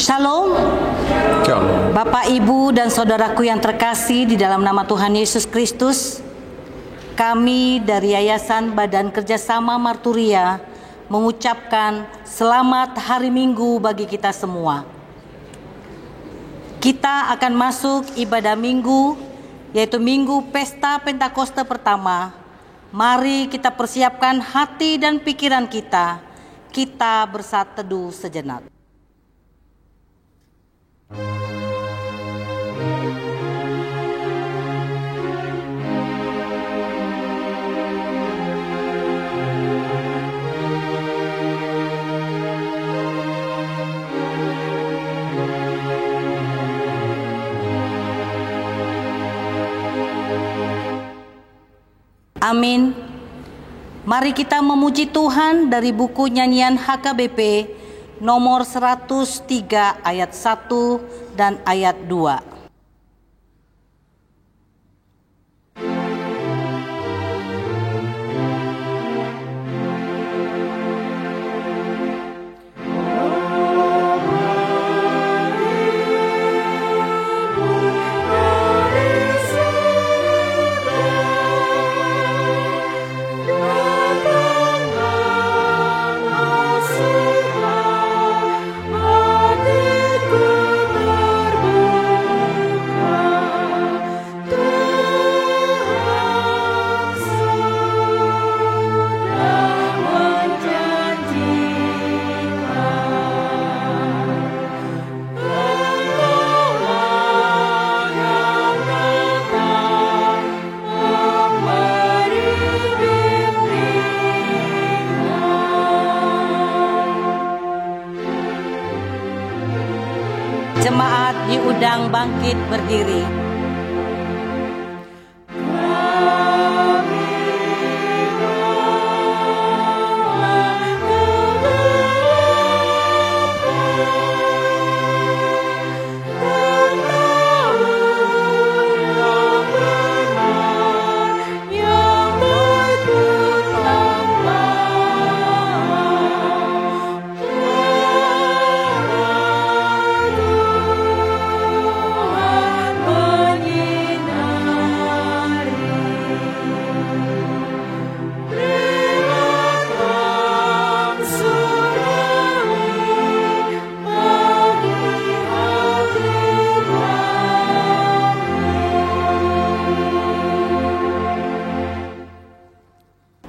Shalom. Shalom. Bapak, Ibu, dan saudaraku yang terkasih di dalam nama Tuhan Yesus Kristus, kami dari Yayasan Badan Kerjasama Marturia mengucapkan selamat hari Minggu bagi kita semua. Kita akan masuk ibadah Minggu, yaitu Minggu Pesta Pentakosta pertama. Mari kita persiapkan hati dan pikiran kita. Kita bersatu teduh sejenak. Amin. Mari kita memuji Tuhan dari buku nyanyian HKBP nomor 103 ayat 1 dan ayat 2. Jemaat diundang bangkit berdiri.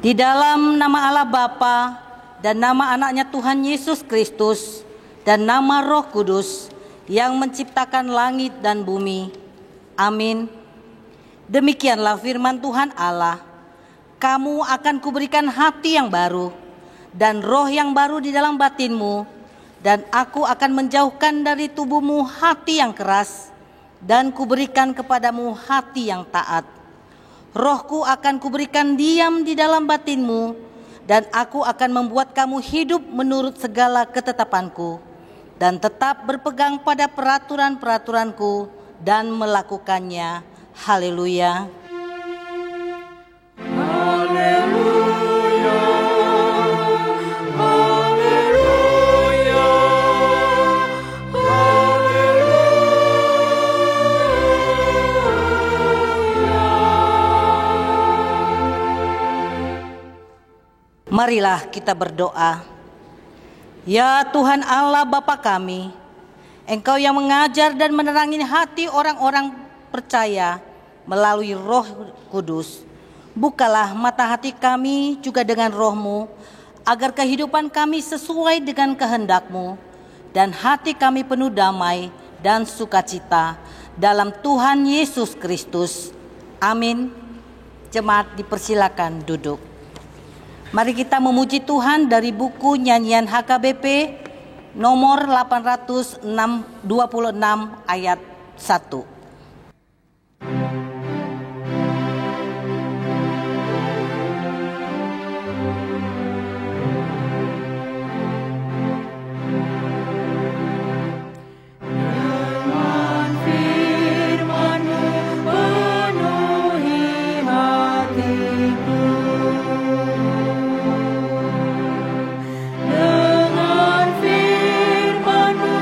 Di dalam nama Allah Bapa dan nama anaknya Tuhan Yesus Kristus dan nama Roh Kudus yang menciptakan langit dan bumi. Amin. Demikianlah firman Tuhan Allah. Kamu akan kuberikan hati yang baru dan roh yang baru di dalam batinmu, dan aku akan menjauhkan dari tubuhmu hati yang keras dan kuberikan kepadamu hati yang taat. Rohku akan kuberikan diam di dalam batinmu, dan aku akan membuat kamu hidup menurut segala ketetapanku, dan tetap berpegang pada peraturan-peraturanku dan melakukannya. Haleluya. Marilah kita berdoa. Ya Tuhan Allah Bapa kami, Engkau yang mengajar dan menerangi hati orang-orang percaya melalui Roh Kudus. Bukalah mata hati kami juga dengan Roh-Mu, agar kehidupan kami sesuai dengan kehendak-Mu, dan hati kami penuh damai dan sukacita dalam Tuhan Yesus Kristus. Amin. Jemaat dipersilakan duduk. Mari kita memuji Tuhan dari buku nyanyian HKBP nomor 826 ayat 1. Dengan firman-Mu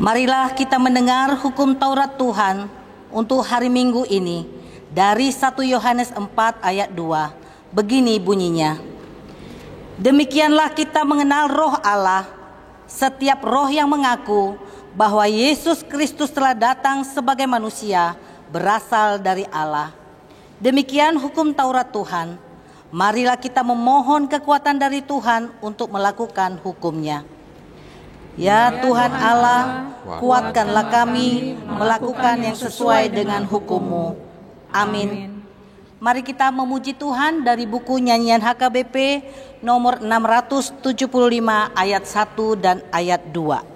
Marilah kita mendengar hukum Taurat Tuhan untuk hari Minggu ini dari 1 Yohanes 4 ayat 2. Begini bunyinya. Demikianlah kita mengenal roh Allah. Setiap roh yang mengaku bahwa Yesus Kristus telah datang sebagai manusia berasal dari Allah. Demikian hukum Taurat Tuhan. Marilah kita memohon kekuatan dari Tuhan untuk melakukan hukumnya. Ya Tuhan Allah, kuatkanlah kami melakukan yang sesuai dengan hukum-Mu. Amin. Mari kita memuji Tuhan dari buku nyanyian HKBP nomor 675 ayat 1 dan ayat 2.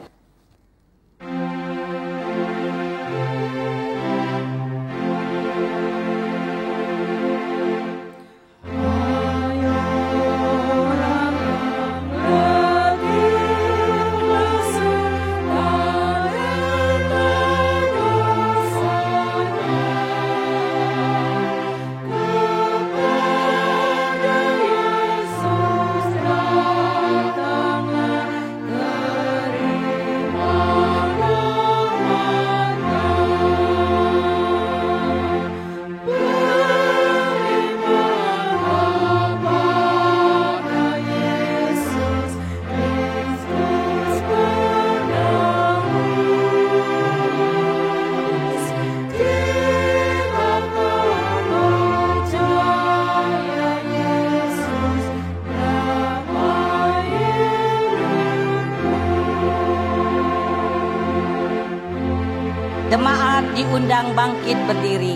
Jemaat diundang bangkit berdiri.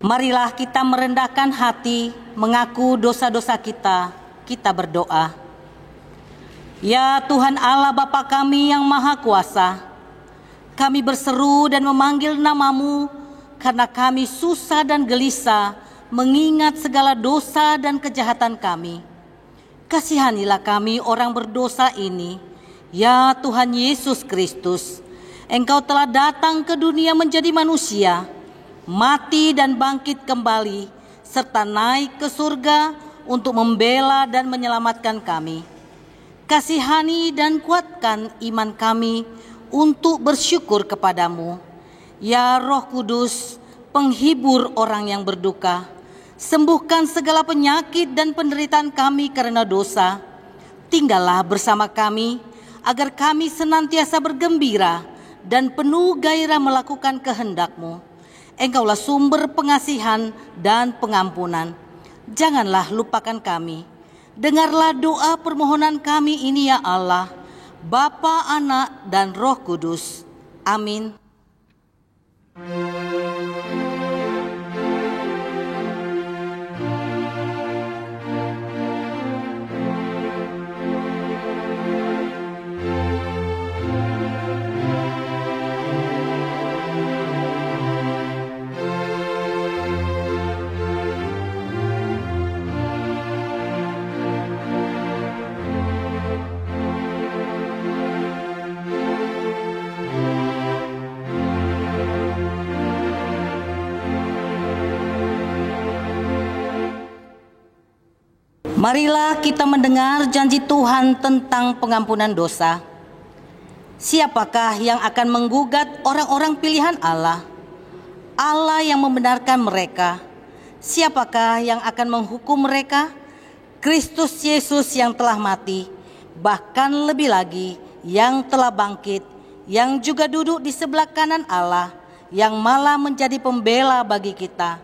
Marilah kita merendahkan hati, mengaku dosa-dosa kita, kita berdoa. Ya Tuhan Allah Bapa kami yang Maha Kuasa, kami berseru dan memanggil nama-Mu karena kami susah dan gelisah mengingat segala dosa dan kejahatan kami. Kasihanilah kami orang berdosa ini, ya Tuhan Yesus Kristus. Engkau telah datang ke dunia menjadi manusia, mati dan bangkit kembali, serta naik ke surga untuk membela dan menyelamatkan kami. Kasihani dan kuatkan iman kami untuk bersyukur kepadamu. Ya Roh Kudus, penghibur orang yang berduka, sembuhkan segala penyakit dan penderitaan kami karena dosa. Tinggallah bersama kami, agar kami senantiasa bergembira dan penuh gairah melakukan kehendak-Mu. Engkaulah sumber pengasihan dan pengampunan. Janganlah lupakan kami. Dengarlah doa permohonan kami ini ya Allah, Bapa, Anak, dan Roh Kudus. Amin. Marilah kita mendengar janji Tuhan tentang pengampunan dosa. Siapakah yang akan menggugat orang-orang pilihan Allah? Allah yang membenarkan mereka. Siapakah yang akan menghukum mereka? Kristus Yesus yang telah mati, bahkan lebih lagi yang telah bangkit, yang juga duduk di sebelah kanan Allah, yang malah menjadi pembela bagi kita.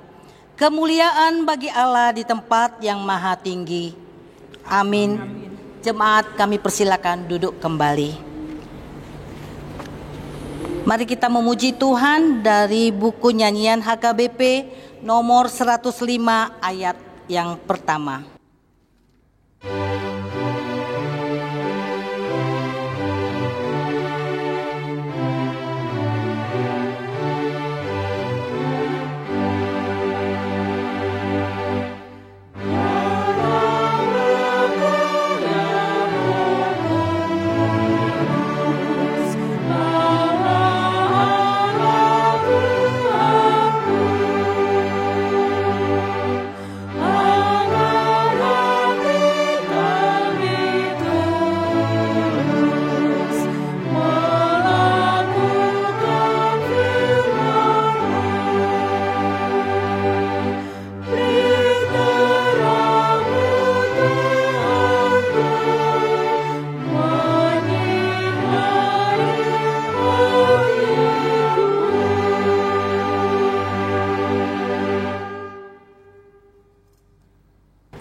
Kemuliaan bagi Allah di tempat yang maha tinggi. Amin. Jemaat, kami persilakan duduk kembali. Mari kita memuji Tuhan dari buku nyanyian HKBP nomor 105 ayat yang pertama.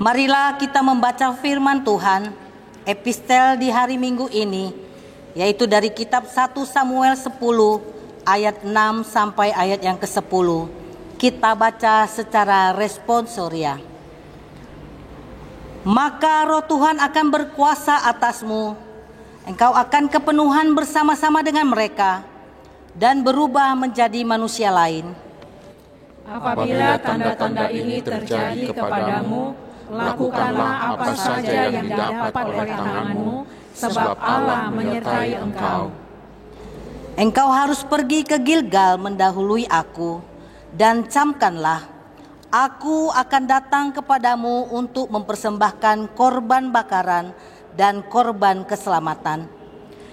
Marilah kita membaca firman Tuhan, epistel di hari Minggu ini, yaitu dari kitab 1 Samuel 10 ayat 6 sampai ayat yang ke-10. Kita baca secara responsoria. Maka roh Tuhan akan berkuasa atasmu, engkau akan kepenuhan bersama-sama dengan mereka, dan berubah menjadi manusia lain. Apabila tanda-tanda ini terjadi kepadamu, lakukanlah apa saja yang didapat oleh tanganmu, sebab Allah menyertai engkau. Engkau harus pergi ke Gilgal mendahului aku, dan camkanlah, aku akan datang kepadamu untuk mempersembahkan korban bakaran dan korban keselamatan.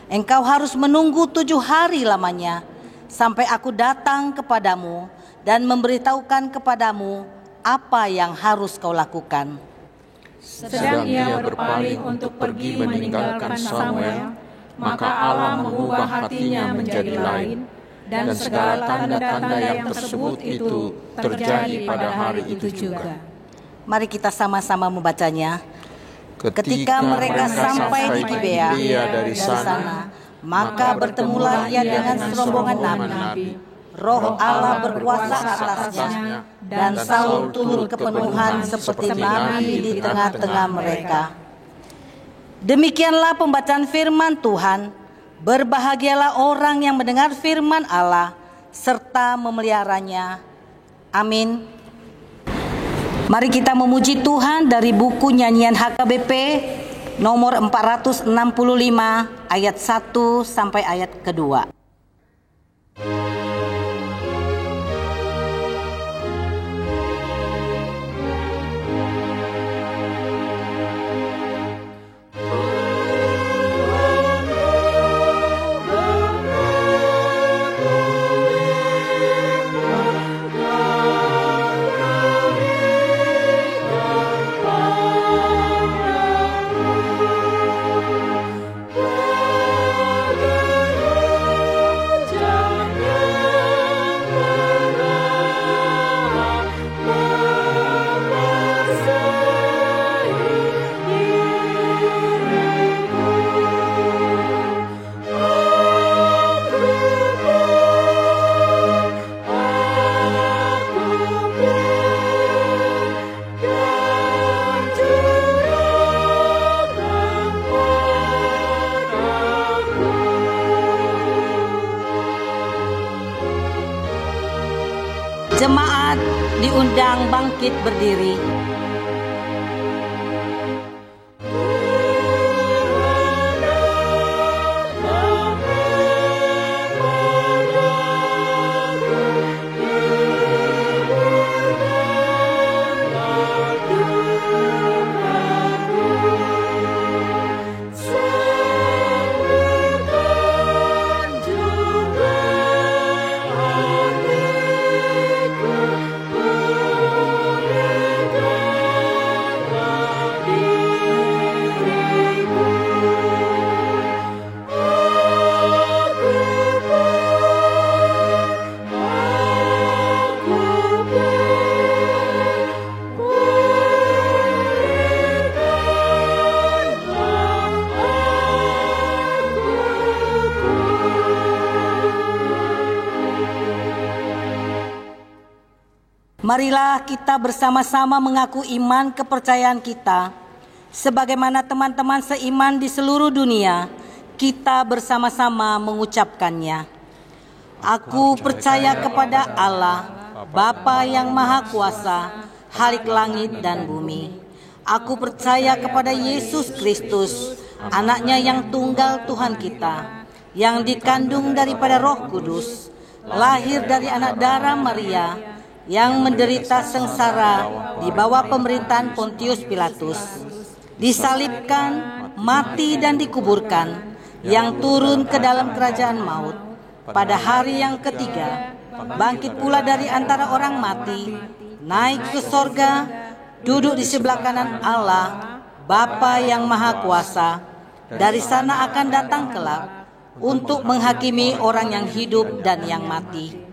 Engkau harus menunggu 7 hari lamanya, sampai aku datang kepadamu dan memberitahukan kepadamu apa yang harus kau lakukan. Sedang ia berpaling untuk pergi meninggalkan Samuel, maka Allah mengubah hatinya menjadi lain, dan segala tanda-tanda yang tersebut itu terjadi pada hari itu juga. Mari kita sama-sama membacanya. Ketika mereka sampai di Gibea dari sana, maka bertemulah ia dengan serombongan nabi. Roh Allah berkuasa atasnya, dan Saul turun kepenuhan seperti nabi di tengah-tengah mereka. Demikianlah pembacaan firman Tuhan. Berbahagialah orang yang mendengar firman Allah serta memeliharanya. Amin. Mari kita memuji Tuhan dari buku nyanyian HKBP nomor 465 ayat 1 sampai ayat kedua. Jemaat diundang bangkit berdiri. Go Marilah kita bersama-sama mengaku iman kepercayaan kita. Sebagaimana teman-teman seiman di seluruh dunia, kita bersama-sama mengucapkannya. Aku percaya kepada Allah, Bapa yang Maha Kuasa, Khalik langit dan bumi. Aku percaya kepada Yesus Kristus, Anaknya yang tunggal Tuhan kita, yang dikandung daripada Roh Kudus, lahir dari anak darah Maria, yang menderita sengsara di bawah pemerintahan Pontius Pilatus, disalibkan, mati dan dikuburkan, yang turun ke dalam kerajaan maut. Pada hari yang ketiga, bangkit pula dari antara orang mati, naik ke sorga, duduk di sebelah kanan Allah, Bapa yang Maha Kuasa. Dari sana akan datang kelak untuk menghakimi orang yang hidup dan yang mati.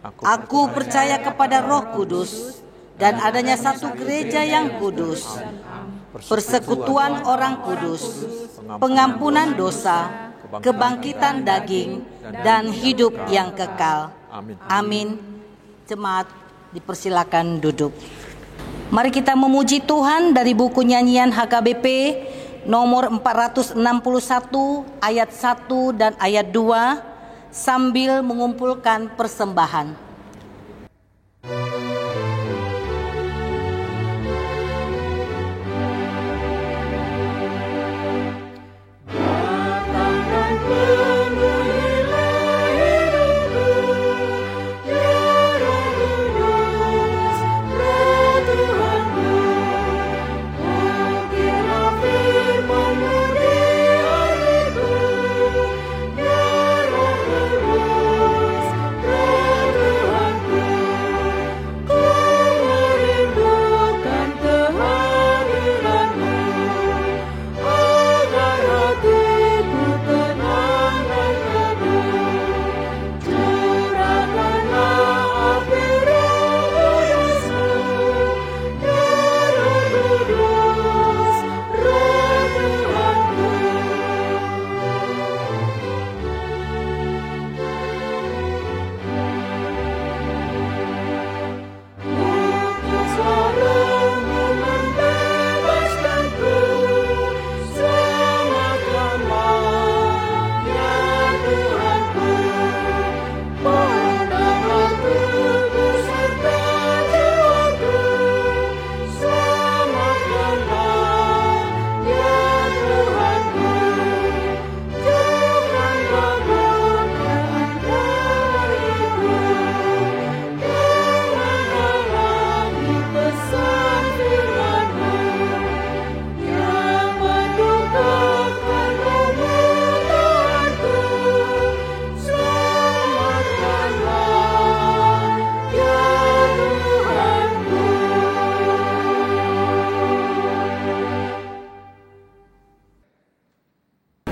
Aku percaya kepada Roh Kudus dan adanya satu gereja yang kudus, persekutuan orang kudus, pengampunan dosa, kebangkitan daging, dan hidup yang kekal. Amin. Jemaat dipersilakan duduk. Mari kita memuji Tuhan dari buku nyanyian HKBP nomor 461 ayat 1 dan ayat 2 sambil mengumpulkan persembahan.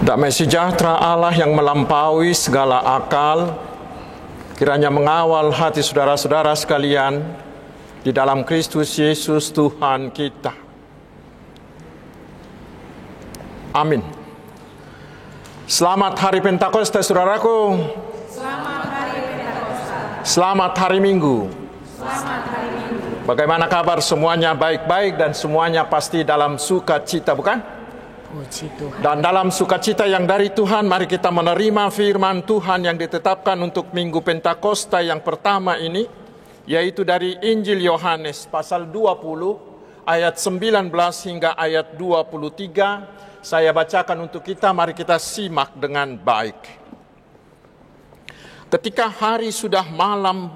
Damai sejahtera Allah yang melampaui segala akal, kiranya mengawal hati saudara-saudara sekalian di dalam Kristus Yesus Tuhan kita. Amin. Selamat Hari Pentakosta, saudaraku. Selamat Hari Pentakosta. Selamat Hari Minggu. Selamat Hari Minggu. Bagaimana kabar semuanya? Baik-baik dan semuanya pasti dalam sukacita, bukan? Puji Tuhan. Dan dalam sukacita yang dari Tuhan, mari kita menerima firman Tuhan yang ditetapkan untuk Minggu Pentakosta yang pertama ini, yaitu dari Injil Yohanes pasal 20 ayat 19 hingga ayat 23. Saya bacakan untuk kita, mari kita simak dengan baik. Ketika hari sudah malam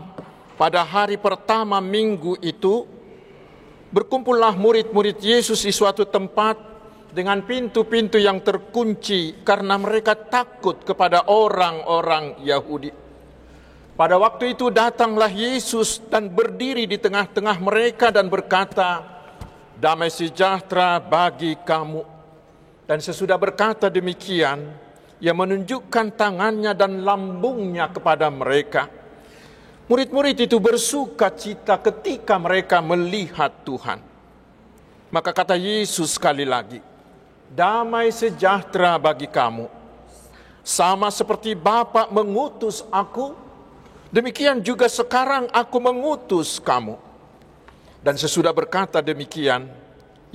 pada hari pertama minggu itu, berkumpullah murid-murid Yesus di suatu tempat dengan pintu-pintu yang terkunci karena mereka takut kepada orang-orang Yahudi. Pada waktu itu datanglah Yesus dan berdiri di tengah-tengah mereka dan berkata, "Damai sejahtera bagi kamu." Dan sesudah berkata demikian, Ia menunjukkan tangannya dan lambungnya kepada mereka. Murid-murid itu bersuka cita ketika mereka melihat Tuhan. Maka kata Yesus sekali lagi, "Damai sejahtera bagi kamu. Sama seperti Bapa mengutus aku, demikian juga sekarang aku mengutus kamu." Dan sesudah berkata demikian,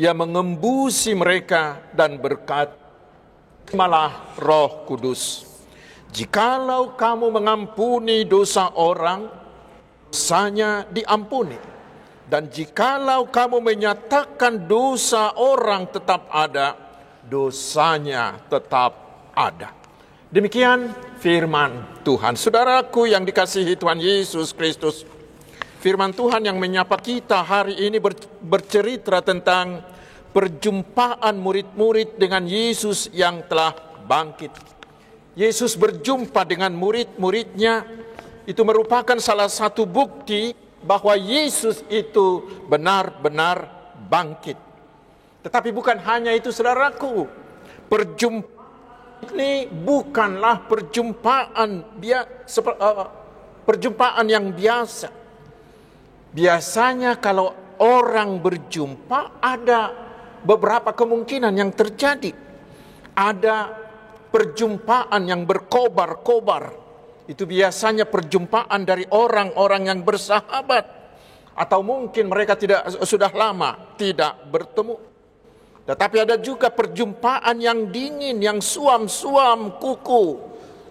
ia mengembusi mereka dan berkata, "Terimalah Roh Kudus. Jikalau kamu mengampuni dosa orang, dosanya diampuni. Dan jikalau kamu menyatakan dosa orang tetap ada, dosanya tetap ada." Demikian firman Tuhan. Saudaraku yang dikasihi Tuhan Yesus Kristus, firman Tuhan yang menyapa kita hari ini bercerita tentang perjumpaan murid-murid dengan Yesus yang telah bangkit. Yesus berjumpa dengan murid-muridnya, itu merupakan salah satu bukti bahwa Yesus itu benar-benar bangkit. Tetapi bukan hanya itu, saudaraku. Perjumpaan ini bukanlah perjumpaan yang biasa. Biasanya kalau orang berjumpa ada beberapa kemungkinan yang terjadi. Ada perjumpaan yang berkobar-kobar. Itu biasanya perjumpaan dari orang-orang yang bersahabat. Atau mungkin mereka sudah lama tidak bertemu. Tetapi ada juga perjumpaan yang dingin, yang suam-suam kuku.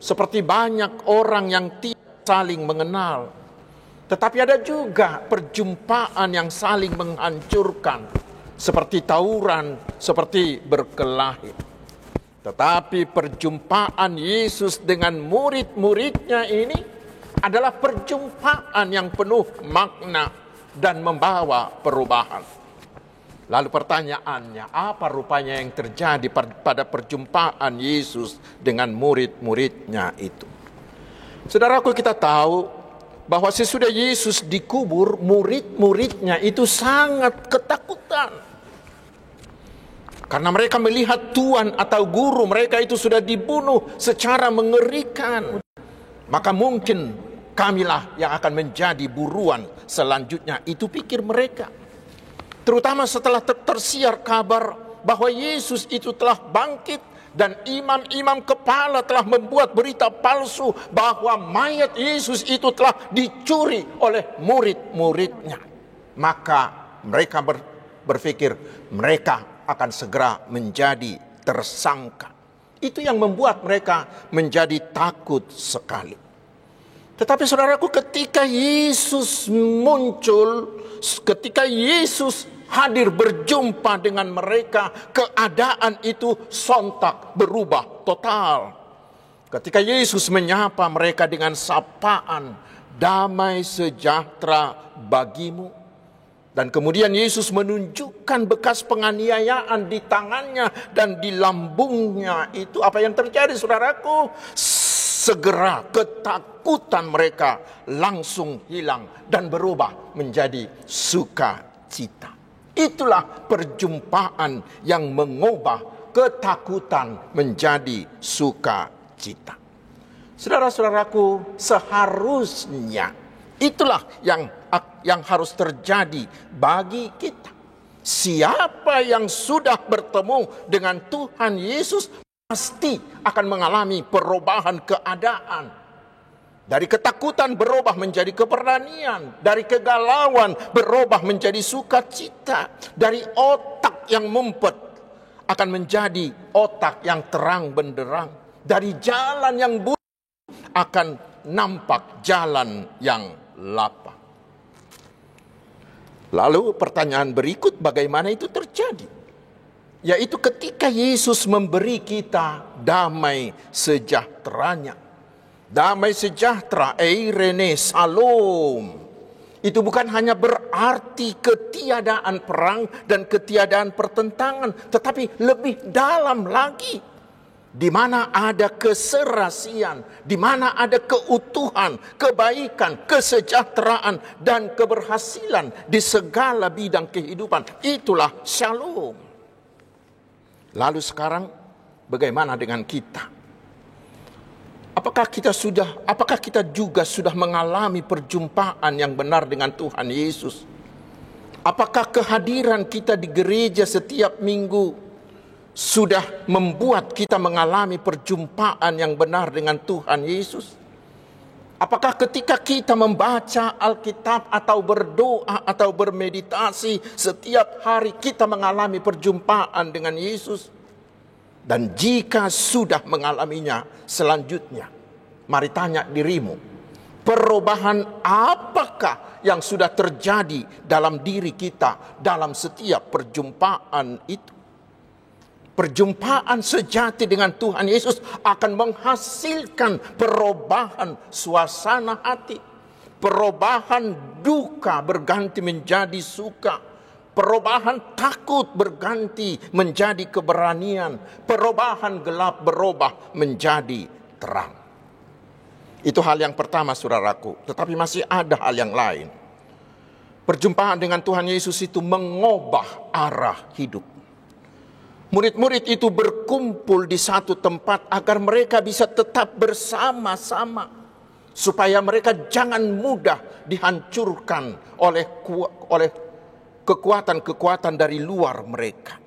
Seperti banyak orang yang tidak saling mengenal. Tetapi ada juga perjumpaan yang saling menghancurkan. Seperti tawuran, seperti berkelahi. Tetapi perjumpaan Yesus dengan murid-muridnya ini adalah perjumpaan yang penuh makna dan membawa perubahan. Lalu pertanyaannya, apa rupanya yang terjadi pada perjumpaan Yesus dengan murid-muridnya itu? Saudaraku, kita tahu bahwa sesudah Yesus dikubur, murid-muridnya itu sangat ketakutan. Karena mereka melihat Tuhan atau guru mereka itu sudah dibunuh secara mengerikan. Maka mungkin kamilah yang akan menjadi buruan selanjutnya, itu pikir mereka. Terutama setelah tersiar kabar bahwa Yesus itu telah bangkit dan imam-imam kepala telah membuat berita palsu bahwa mayat Yesus itu telah dicuri oleh murid-muridnya. Maka mereka berpikir mereka akan segera menjadi tersangka. Itu yang membuat mereka menjadi takut sekali. Tetapi saudaraku, ketika Yesus muncul, ketika Yesus hadir berjumpa dengan mereka, keadaan itu sontak berubah total. Ketika Yesus menyapa mereka dengan sapaan, "Damai sejahtera bagimu." Dan kemudian Yesus menunjukkan bekas penganiayaan di tangannya dan di lambungnya itu. Apa yang terjadi, saudaraku? Segera ketakutan mereka langsung hilang dan berubah menjadi sukacita. Itulah perjumpaan yang mengubah ketakutan menjadi sukacita. Saudara-saudaraku, seharusnya itulah yang harus terjadi bagi kita. Siapa yang sudah bertemu dengan Tuhan Yesus pasti akan mengalami perubahan keadaan. Dari ketakutan berubah menjadi keberanian. Dari kegalauan berubah menjadi sukacita. Dari otak yang mumpet akan menjadi otak yang terang benderang. Dari jalan yang buruk akan nampak jalan yang lapang. Lalu pertanyaan berikut, bagaimana itu terjadi? Yaitu ketika Yesus memberi kita damai sejahteranya. Damai sejahtera, eirene, salom. Itu bukan hanya berarti ketiadaan perang dan ketiadaan pertentangan, tetapi lebih dalam lagi. Di mana ada keserasian, di mana ada keutuhan, kebaikan, kesejahteraan, dan keberhasilan di segala bidang kehidupan. Itulah shalom. Lalu sekarang bagaimana dengan kita? Apakah kita juga sudah mengalami perjumpaan yang benar dengan Tuhan Yesus? Apakah kehadiran kita di gereja setiap minggu sudah membuat kita mengalami perjumpaan yang benar dengan Tuhan Yesus? Apakah ketika kita membaca Alkitab atau berdoa atau bermeditasi setiap hari kita mengalami perjumpaan dengan Yesus? Dan jika sudah mengalaminya, selanjutnya mari tanya dirimu, perubahan apakah yang sudah terjadi dalam diri kita dalam setiap perjumpaan itu? Perjumpaan sejati dengan Tuhan Yesus akan menghasilkan perubahan suasana hati. Perubahan duka berganti menjadi suka. Perubahan takut berganti menjadi keberanian. Perubahan gelap berubah menjadi terang. Itu hal yang pertama, saudaraku. Tetapi masih ada hal yang lain. Perjumpaan dengan Tuhan Yesus itu mengubah arah hidup. Murid-murid itu berkumpul di satu tempat agar mereka bisa tetap bersama-sama. Supaya mereka jangan mudah dihancurkan oleh kekuatan-kekuatan dari luar mereka.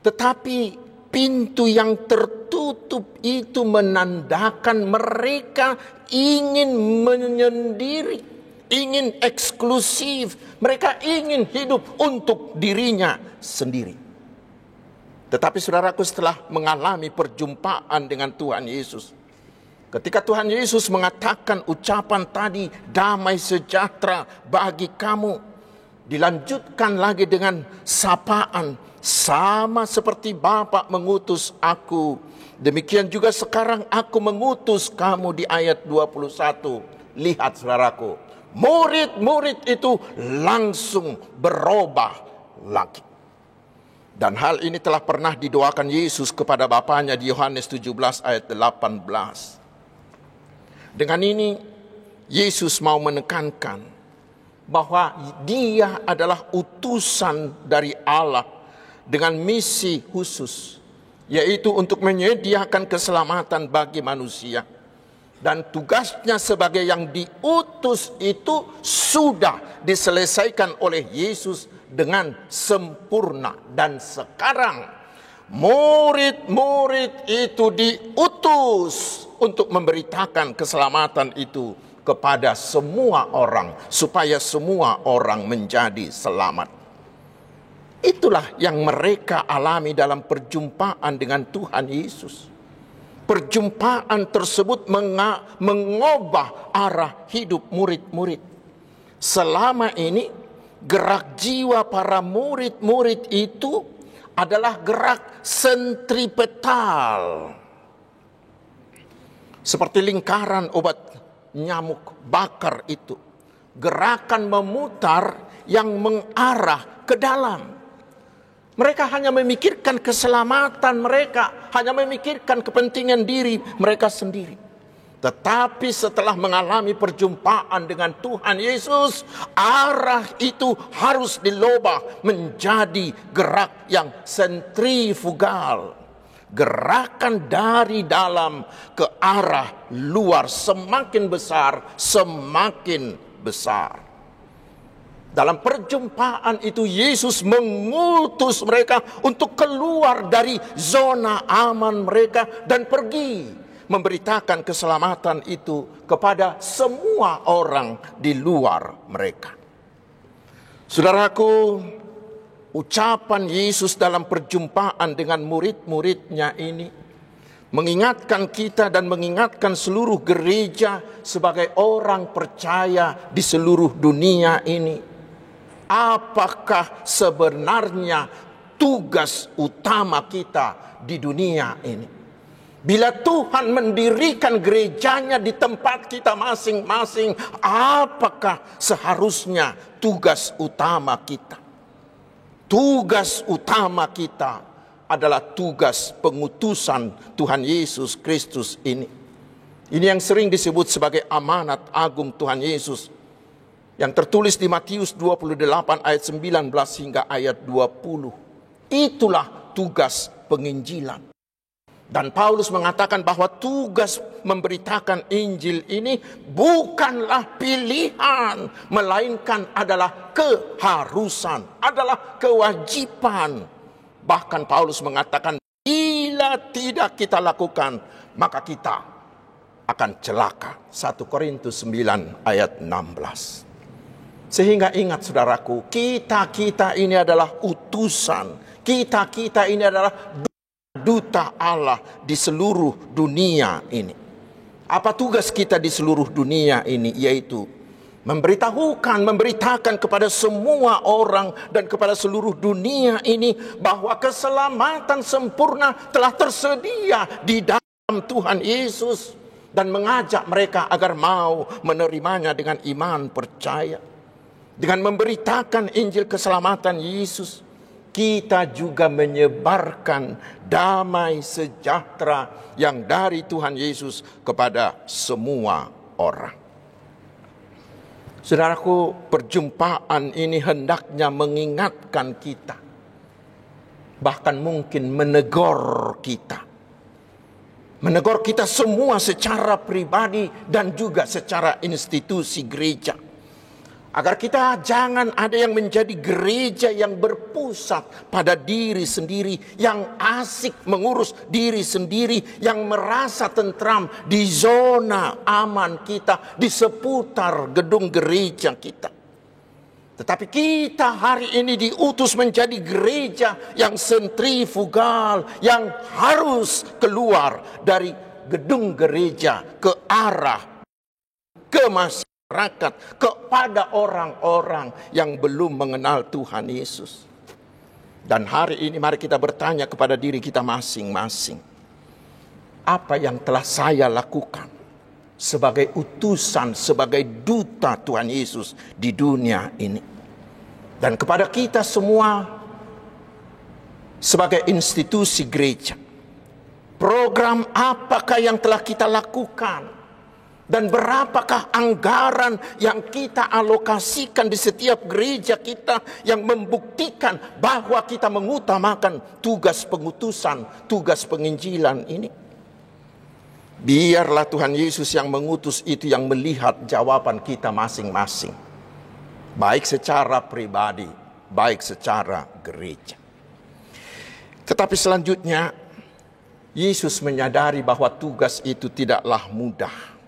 Tetapi pintu yang tertutup itu menandakan mereka ingin menyendiri, ingin eksklusif. Mereka ingin hidup untuk dirinya sendiri. Tetapi saudaraku, setelah mengalami perjumpaan dengan Tuhan Yesus, ketika Tuhan Yesus mengatakan ucapan tadi, damai sejahtera bagi kamu, dilanjutkan lagi dengan sapaan, sama seperti Bapa mengutus aku, demikian juga sekarang aku mengutus kamu, di ayat 21. Lihat saudaraku, murid-murid itu langsung berubah lagi. Dan hal ini telah pernah didoakan Yesus kepada Bapanya di Yohanes 17 ayat 18. Dengan ini, Yesus mau menekankan bahwa Dia adalah utusan dari Allah dengan misi khusus, yaitu untuk menyediakan keselamatan bagi manusia. Dan tugasnya sebagai yang diutus itu sudah diselesaikan oleh Yesus dengan sempurna. Dan sekarang murid-murid itu diutus untuk memberitakan keselamatan itu kepada semua orang, supaya semua orang menjadi selamat. Itulah yang mereka alami dalam perjumpaan dengan Tuhan Yesus. Perjumpaan tersebut mengubah arah hidup murid-murid. Selama ini gerak jiwa para murid-murid itu adalah gerak sentripetal. Seperti lingkaran obat nyamuk bakar itu. Gerakan memutar yang mengarah ke dalam. Mereka hanya memikirkan keselamatan mereka, hanya memikirkan kepentingan diri mereka sendiri. Tetapi setelah mengalami perjumpaan dengan Tuhan Yesus, arah itu harus dilubah menjadi gerak yang sentrifugal. Gerakan dari dalam ke arah luar, semakin besar, semakin besar. Dalam perjumpaan itu Yesus mengutus mereka untuk keluar dari zona aman mereka dan pergi memberitakan keselamatan itu kepada semua orang di luar mereka. Saudaraku, ucapan Yesus dalam perjumpaan dengan murid-muridnya ini mengingatkan kita dan mengingatkan seluruh gereja sebagai orang percaya di seluruh dunia ini. Apakah sebenarnya tugas utama kita di dunia ini? Bila Tuhan mendirikan gerejanya di tempat kita masing-masing, apakah seharusnya tugas utama kita? Tugas utama kita adalah tugas pengutusan Tuhan Yesus Kristus ini. Ini yang sering disebut sebagai amanat agung Tuhan Yesus, yang tertulis di Matius 28 ayat 19 hingga ayat 20. Itulah tugas penginjilan. Dan Paulus mengatakan bahwa tugas memberitakan Injil ini bukanlah pilihan, melainkan adalah keharusan, adalah kewajiban. Bahkan Paulus mengatakan, bila tidak kita lakukan, maka kita akan celaka. 1 Korintus 9 ayat 16. Sehingga ingat saudaraku, kita ini adalah utusan. Kita ini adalah duta Allah di seluruh dunia ini. Apa tugas kita di seluruh dunia ini? Yaitu memberitakan kepada semua orang dan kepada seluruh dunia ini bahwa keselamatan sempurna telah tersedia di dalam Tuhan Yesus, dan mengajak mereka agar mau menerimanya dengan iman percaya. Dengan memberitakan Injil keselamatan Yesus, kita juga menyebarkan damai sejahtera yang dari Tuhan Yesus kepada semua orang. Saudaraku, perjumpaan ini hendaknya mengingatkan kita, bahkan mungkin menegur kita semua secara pribadi dan juga secara institusi gereja. Agar kita jangan ada yang menjadi gereja yang berpusat pada diri sendiri, yang asik mengurus diri sendiri, yang merasa tentram di zona aman kita, di seputar gedung gereja kita. Tetapi kita hari ini diutus menjadi gereja yang sentrifugal, yang harus keluar dari gedung gereja ke arah ke masyarakat, kepada orang-orang yang belum mengenal Tuhan Yesus. Dan hari ini mari kita bertanya kepada diri kita masing-masing, apa yang telah saya lakukan sebagai utusan, sebagai duta Tuhan Yesus di dunia ini? Dan kepada kita semua sebagai institusi gereja, program apakah yang telah kita lakukan? Dan berapakah anggaran yang kita alokasikan di setiap gereja kita yang membuktikan bahwa kita mengutamakan tugas pengutusan, tugas penginjilan ini? Biarlah Tuhan Yesus yang mengutus itu yang melihat jawaban kita masing-masing, baik secara pribadi, baik secara gereja. Tetapi selanjutnya, Yesus menyadari bahwa tugas itu tidaklah mudah.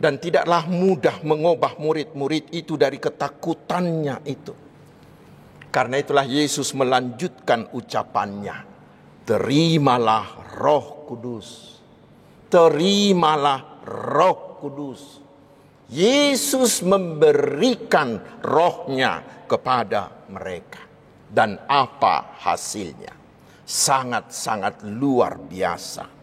Dan tidaklah mudah mengubah murid-murid itu dari ketakutannya itu. Karena itulah Yesus melanjutkan ucapannya. Terimalah Roh Kudus. Terimalah Roh Kudus. Yesus memberikan rohnya kepada mereka. Dan apa hasilnya? Sangat-sangat luar biasa.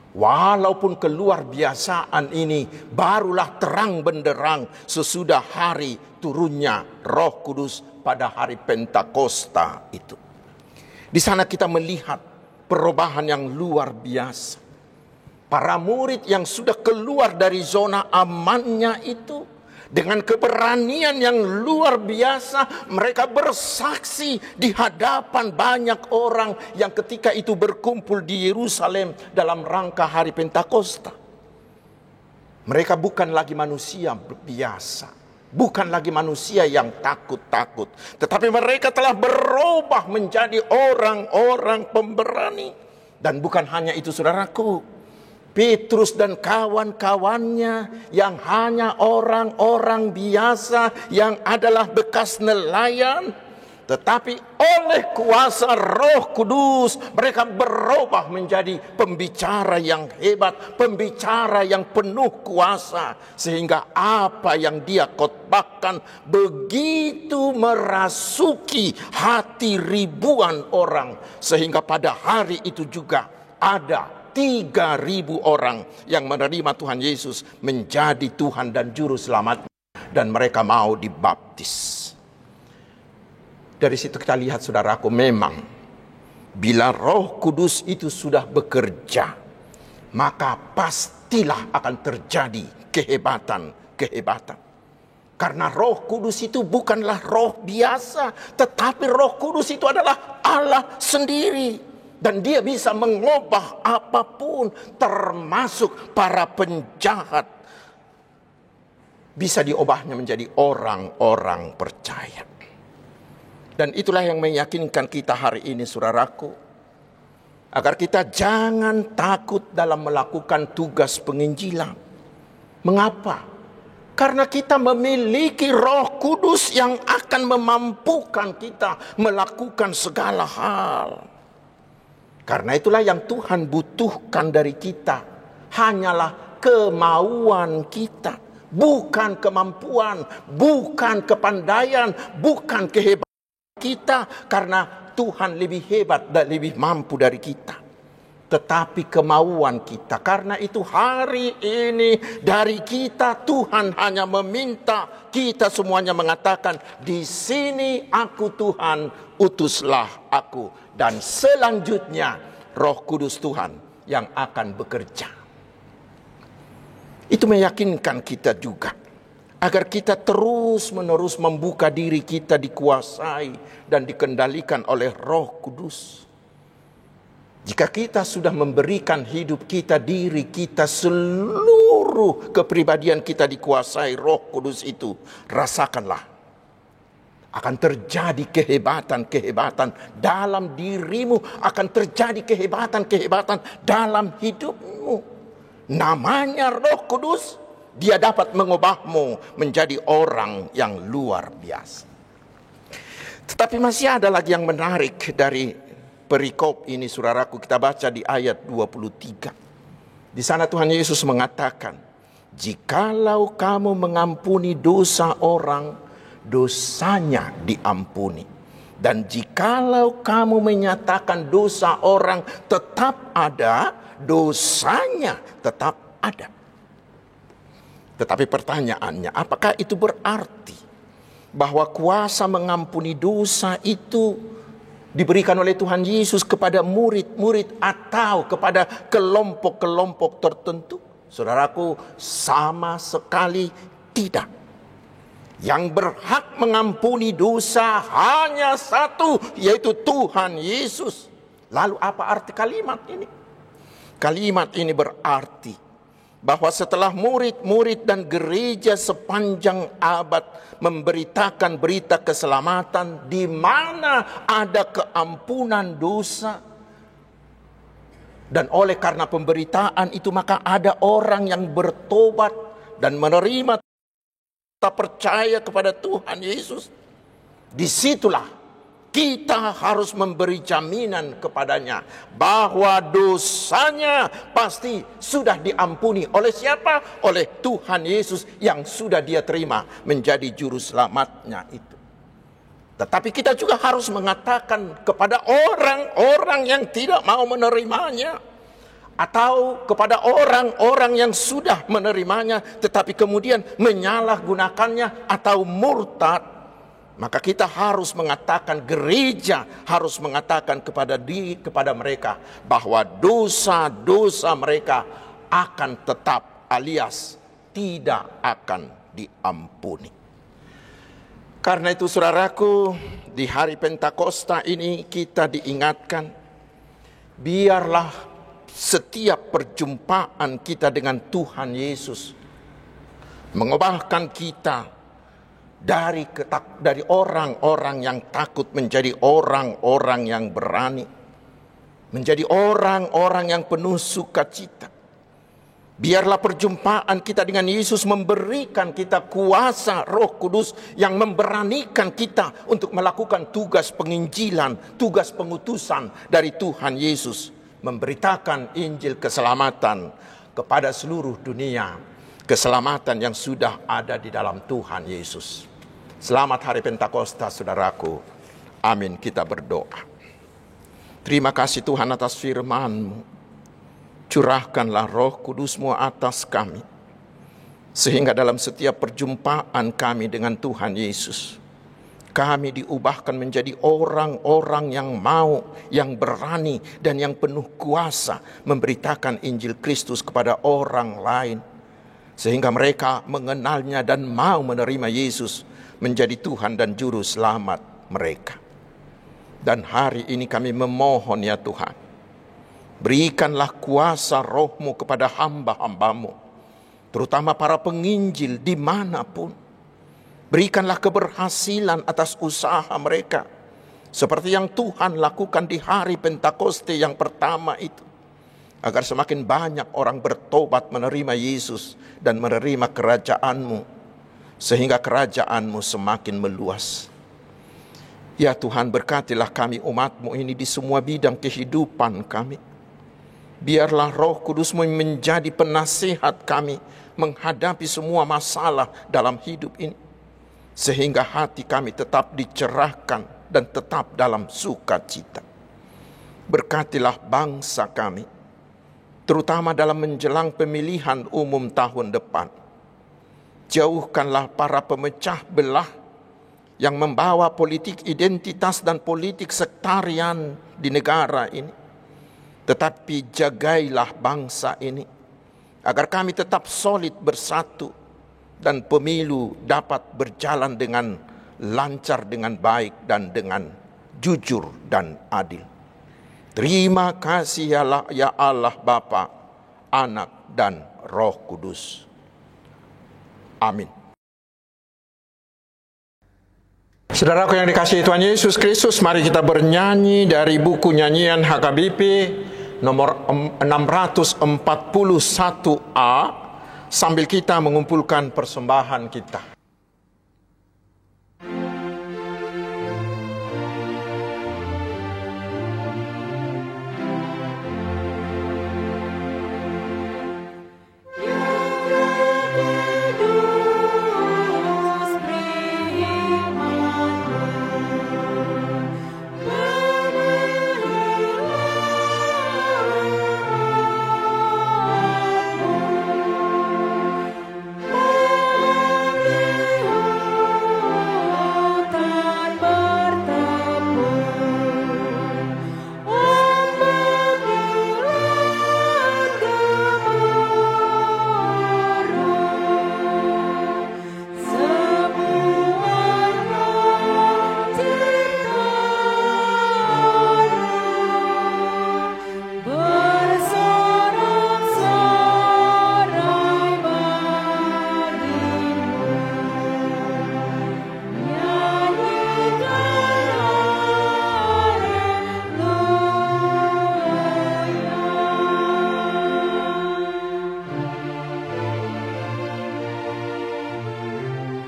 Walaupun keluar biasaan ini barulah terang benderang sesudah hari turunnya Roh Kudus pada hari Pentakosta itu. Di sana kita melihat perubahan yang luar biasa. Para murid yang sudah keluar dari zona amannya itu, dengan keberanian yang luar biasa, mereka bersaksi di hadapan banyak orang yang ketika itu berkumpul di Yerusalem dalam rangka hari Pentakosta. Mereka bukan lagi manusia biasa, bukan lagi manusia yang takut-takut, tetapi mereka telah berubah menjadi orang-orang pemberani. Dan bukan hanya itu saudaraku, Petrus dan kawan-kawannya yang hanya orang-orang biasa yang adalah bekas nelayan, tetapi oleh kuasa Roh Kudus mereka berubah menjadi pembicara yang hebat, pembicara yang penuh kuasa, sehingga apa yang dia khotbahkan begitu merasuki hati ribuan orang, sehingga pada hari itu juga ada 3.000 orang yang menerima Tuhan Yesus menjadi Tuhan dan Juru Selamat, dan mereka mau dibaptis. Dari situ kita lihat saudaraku, memang bila Roh Kudus itu sudah bekerja, maka pastilah akan terjadi kehebatan. Karena Roh Kudus itu bukanlah roh biasa, tetapi Roh Kudus itu adalah Allah sendiri. Dan dia bisa mengubah apapun, termasuk para penjahat. Bisa diubahnya menjadi orang-orang percaya. Dan itulah yang meyakinkan kita hari ini saudaraku, Agar kita jangan takut dalam melakukan tugas penginjilan. Mengapa? Karena kita memiliki Roh Kudus yang akan memampukan kita melakukan segala hal. Karena itulah yang Tuhan butuhkan dari kita hanyalah kemauan kita, bukan kemampuan, bukan kepandaian, bukan kehebatan kita, karena Tuhan lebih hebat dan lebih mampu dari kita. Tetapi kemauan kita. Karena itu hari ini dari kita Tuhan hanya meminta kita semuanya mengatakan, di sini aku Tuhan, utuslah aku. Dan selanjutnya Roh Kudus Tuhan yang akan bekerja. Itu meyakinkan kita juga agar kita terus-menerus membuka diri kita dikuasai dan dikendalikan oleh Roh Kudus. Jika kita sudah memberikan hidup kita, diri kita, seluruh kepribadian kita dikuasai Roh Kudus itu, rasakanlah. Akan terjadi kehebatan-kehebatan dalam dirimu, akan terjadi kehebatan-kehebatan dalam hidupmu. Namanya Roh Kudus, dia dapat mengubahmu menjadi orang yang luar biasa. Tetapi masih ada lagi yang menarik dari perikop ini, saudaraku. Kita baca di ayat 23. Di sana Tuhan Yesus mengatakan, jikalau kamu mengampuni dosa orang, dosanya diampuni. Dan jikalau kamu menyatakan dosa orang tetap ada, dosanya tetap ada. Tetapi pertanyaannya, apakah itu berarti bahwa kuasa mengampuni dosa itu diberikan oleh Tuhan Yesus kepada murid-murid atau kepada kelompok-kelompok tertentu? Saudaraku, sama sekali tidak. Yang berhak mengampuni dosa hanya satu, yaitu Tuhan Yesus. Lalu apa arti kalimat ini? Kalimat ini berarti bahwa setelah murid-murid dan gereja sepanjang abad memberitakan berita keselamatan di mana ada keampunan dosa, dan oleh karena pemberitaan itu maka ada orang yang bertobat dan menerima, tak percaya kepada Tuhan Yesus. Disitulah kita harus memberi jaminan kepadanya bahwa dosanya pasti sudah diampuni. Oleh siapa? Oleh Tuhan Yesus yang sudah dia terima menjadi juru selamatnya itu. Tetapi kita juga harus mengatakan kepada orang-orang yang tidak mau menerimanya, atau kepada orang-orang yang sudah menerimanya tetapi kemudian menyalahgunakannya atau murtad, maka kita harus mengatakan, gereja harus mengatakan kepada mereka bahwa dosa-dosa mereka akan tetap, alias tidak akan diampuni. Karena itu saudaraku, di hari Pentakosta ini kita diingatkan, biarlah setiap perjumpaan kita dengan Tuhan Yesus mengubahkan kita dari orang-orang yang takut menjadi orang-orang yang berani, menjadi orang-orang yang penuh sukacita. Biarlah perjumpaan kita dengan Yesus memberikan kita kuasa Roh Kudus yang memberanikan kita untuk melakukan tugas penginjilan, tugas pengutusan dari Tuhan Yesus, memberitakan Injil keselamatan kepada seluruh dunia, keselamatan yang sudah ada di dalam Tuhan Yesus. Selamat hari Pentakosta, saudaraku. Amin. Kita berdoa. Terima kasih Tuhan atas firman-Mu. Curahkanlah Roh Kudus-Mu atas kami, sehingga dalam setiap perjumpaan kami dengan Tuhan Yesus, kami diubahkan menjadi orang-orang yang mau, yang berani, dan yang penuh kuasa memberitakan Injil Kristus kepada orang lain, sehingga mereka mengenalnya dan mau menerima Yesus menjadi Tuhan dan Juru Selamat mereka. Dan hari ini kami memohon ya Tuhan, berikanlah kuasa Roh-Mu kepada hamba-hamba-Mu, terutama para penginjil dimanapun. Berikanlah keberhasilan atas usaha mereka, seperti yang Tuhan lakukan di hari Pentakoste yang pertama itu, agar semakin banyak orang bertobat menerima Yesus dan menerima kerajaan-Mu, sehingga kerajaan-Mu semakin meluas. Ya Tuhan, berkatilah kami umat-Mu ini di semua bidang kehidupan kami. Biarlah Roh Kudus-Mu menjadi penasihat kami menghadapi semua masalah dalam hidup ini, sehingga hati kami tetap dicerahkan dan tetap dalam sukacita. Berkatilah bangsa kami, terutama dalam menjelang pemilihan umum tahun depan. Jauhkanlah para pemecah belah yang membawa politik identitas dan politik sektarian di negara ini. Tetapi jagailah bangsa ini, agar kami tetap solid bersatu dan pemilu dapat berjalan dengan lancar, dengan baik, dan dengan jujur dan adil. Terima kasih ya Allah Bapa, Anak, dan Roh Kudus. Amin. Saudaraku yang dikasihi Tuhan Yesus Kristus, mari kita bernyanyi dari buku nyanyian HKBP nomor 641A sambil kita mengumpulkan persembahan kita.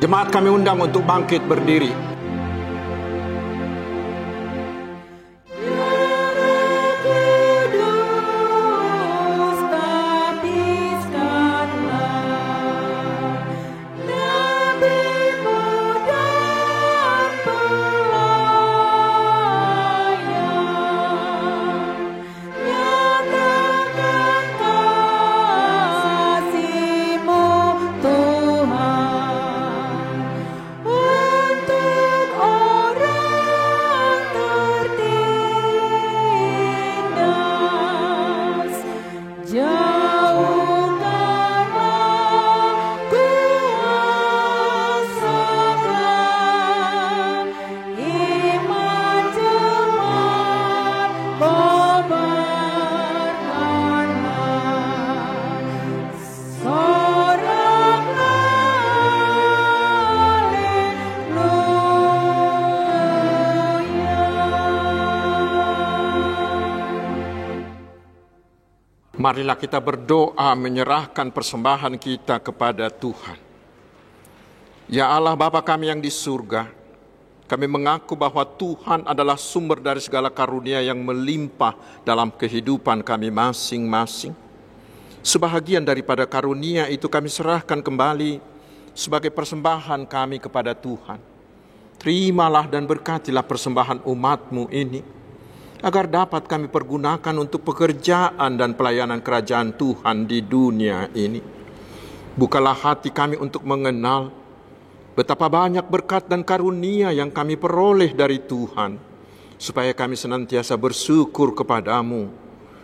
Jemaat kami undang untuk bangkit berdiri. Marilah kita berdoa menyerahkan persembahan kita kepada Tuhan. Ya Allah Bapa kami yang di surga, kami mengaku bahwa Tuhan adalah sumber dari segala karunia yang melimpah dalam kehidupan kami masing-masing. Sebahagian daripada karunia itu kami serahkan kembali sebagai persembahan kami kepada Tuhan. Terimalah dan berkatilah persembahan umat-Mu ini, agar dapat kami pergunakan untuk pekerjaan dan pelayanan kerajaan Tuhan di dunia ini. Bukalah hati kami untuk mengenal betapa banyak berkat dan karunia yang kami peroleh dari Tuhan, supaya kami senantiasa bersyukur kepadamu.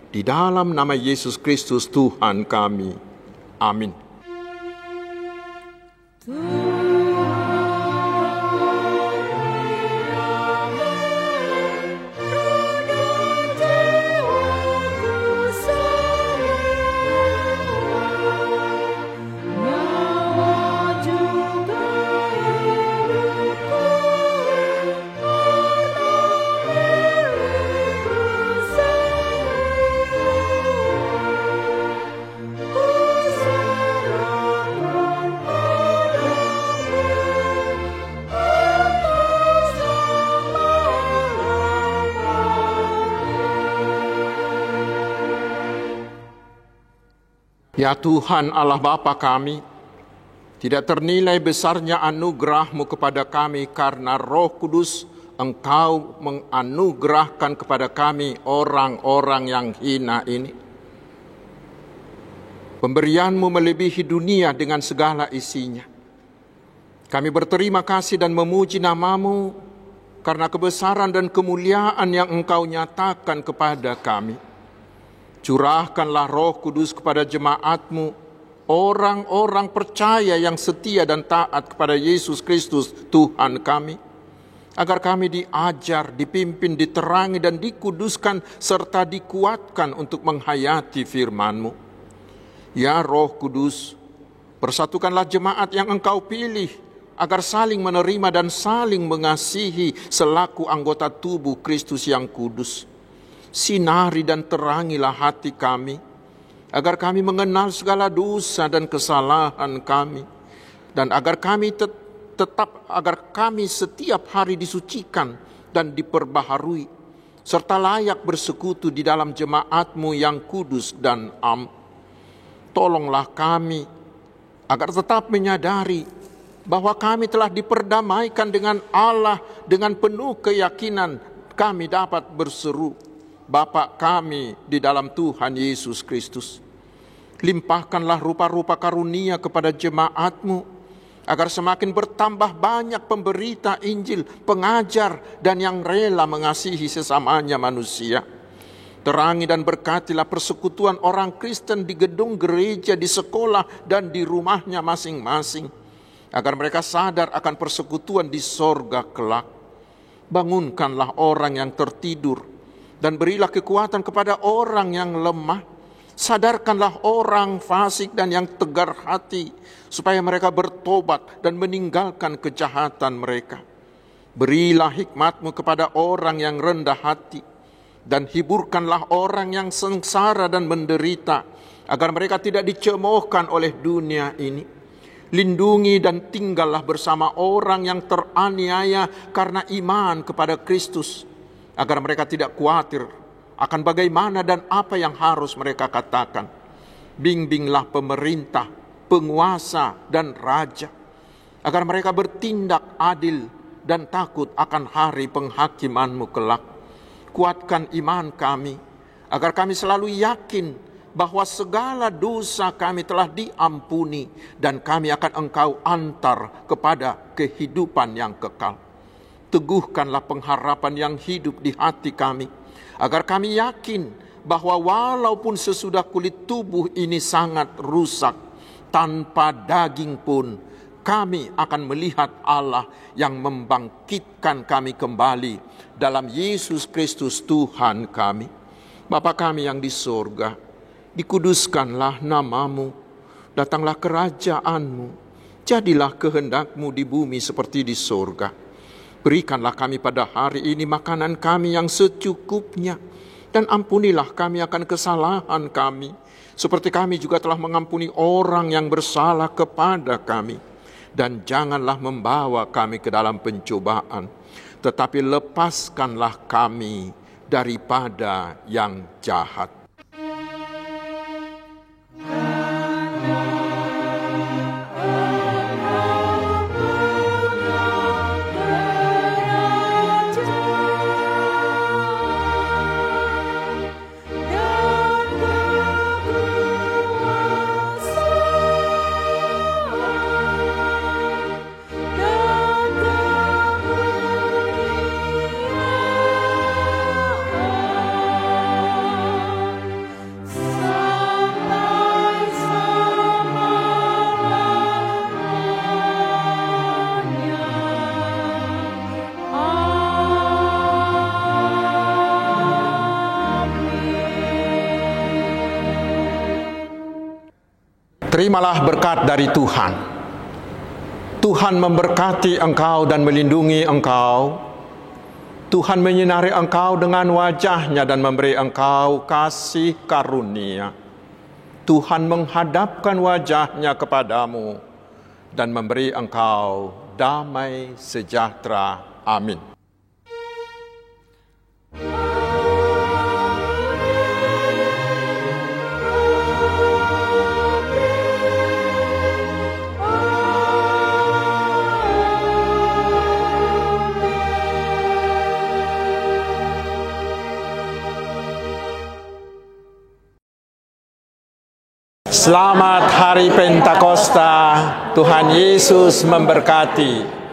Di dalam nama Yesus Kristus Tuhan kami. Amin. Ya Tuhan Allah Bapa kami, tidak ternilai besarnya anugerah-Mu kepada kami karena Roh Kudus Engkau menganugerahkan kepada kami orang-orang yang hina ini. Pemberian-Mu melebihi dunia dengan segala isinya. Kami berterima kasih dan memuji nama-Mu karena kebesaran dan kemuliaan yang Engkau nyatakan kepada kami. Curahkanlah Roh Kudus kepada jemaat-Mu, orang-orang percaya yang setia dan taat kepada Yesus Kristus Tuhan kami, agar kami diajar, dipimpin, diterangi, dan dikuduskan, serta dikuatkan untuk menghayati firman-Mu. Ya Roh Kudus, persatukanlah jemaat yang Engkau pilih, agar saling menerima dan saling mengasihi selaku anggota tubuh Kristus yang kudus. Sinari dan terangilah hati kami, agar kami mengenal segala dosa dan kesalahan kami, dan agar kami agar kami setiap hari disucikan dan diperbaharui, serta layak bersekutu di dalam jemaat-Mu yang kudus dan am. Tolonglah kami agar tetap menyadari bahwa kami telah diperdamaikan dengan Allah. Dengan penuh keyakinan kami dapat berseru, Bapa kami di dalam Tuhan Yesus Kristus. Limpahkanlah rupa-rupa karunia kepada jemaat-Mu, agar semakin bertambah banyak pemberita Injil, pengajar, dan yang rela mengasihi sesamanya manusia. Terangi dan berkatilah persekutuan orang Kristen di gedung gereja, di sekolah, dan di rumahnya masing-masing, agar mereka sadar akan persekutuan di sorga kelak. Bangunkanlah orang yang tertidur, dan berilah kekuatan kepada orang yang lemah. Sadarkanlah orang fasik dan yang tegar hati, supaya mereka bertobat dan meninggalkan kejahatan mereka. Berilah hikmat-Mu kepada orang yang rendah hati, dan hiburkanlah orang yang sengsara dan menderita, agar mereka tidak dicemoohkan oleh dunia ini. Lindungi dan tinggallah bersama orang yang teraniaya karena iman kepada Kristus, agar mereka tidak khawatir akan bagaimana dan apa yang harus mereka katakan. Bimbinglah pemerintah, penguasa, dan raja, agar mereka bertindak adil dan takut akan hari penghakiman-Mu kelak. Kuatkan iman kami, agar kami selalu yakin bahwa segala dosa kami telah diampuni, dan kami akan Engkau antar kepada kehidupan yang kekal. Teguhkanlah pengharapan yang hidup di hati kami, agar kami yakin bahwa walaupun sesudah kulit tubuh ini sangat rusak, tanpa daging pun kami akan melihat Allah yang membangkitkan kami kembali dalam Yesus Kristus Tuhan kami. Bapa kami yang di sorga, dikuduskanlah nama-Mu, datanglah kerajaan-Mu, jadilah kehendak-Mu di bumi seperti di sorga. Berikanlah kami pada hari ini makanan kami yang secukupnya, dan ampunilah kami akan kesalahan kami, seperti kami juga telah mengampuni orang yang bersalah kepada kami. Dan janganlah membawa kami ke dalam pencobaan, tetapi lepaskanlah kami daripada yang jahat. Terimalah berkat dari Tuhan. Tuhan memberkati engkau dan melindungi engkau. Tuhan menyinari engkau dengan wajah-Nya dan memberi engkau kasih karunia. Tuhan menghadapkan wajah-Nya kepadamu dan memberi engkau damai sejahtera. Amin. Selamat Hari Pentakosta, Tuhan Yesus memberkati.